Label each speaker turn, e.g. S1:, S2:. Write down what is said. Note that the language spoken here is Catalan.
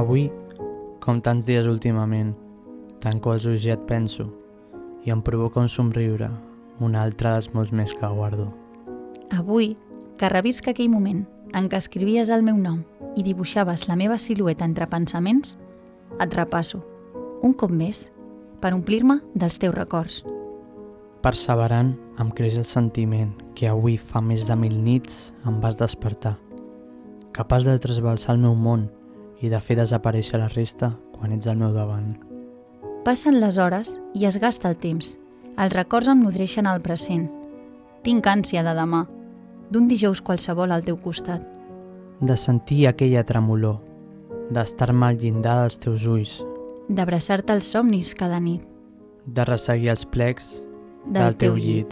S1: Avui, com tants dies últimament, tanco els ulls i et penso, i em provoca un somriure, un altre dels molts més que guardo.
S2: Avui, que revisc aquell moment en què escrivies el meu nom i dibuixaves la meva silueta entre pensaments, et repasso, un cop més, per omplir-me dels teus records.
S1: Perseverant, em creix el sentiment que avui fa més de 1000 nits em vas despertar, capaç de trasbalsar el meu món i de fer desaparèixer la resta quan ets al meu davant.
S2: Passen les hores i es gasta el temps. Els records em nodreixen al present. Tinc ànsia de demà, d'un dijous qualsevol al teu costat.
S1: De sentir aquella tremolor, d'estar-me al llindar dels teus ulls,
S2: D'abraçar-te als somnis cada nit.
S1: de resseguir els plecs del teu llit.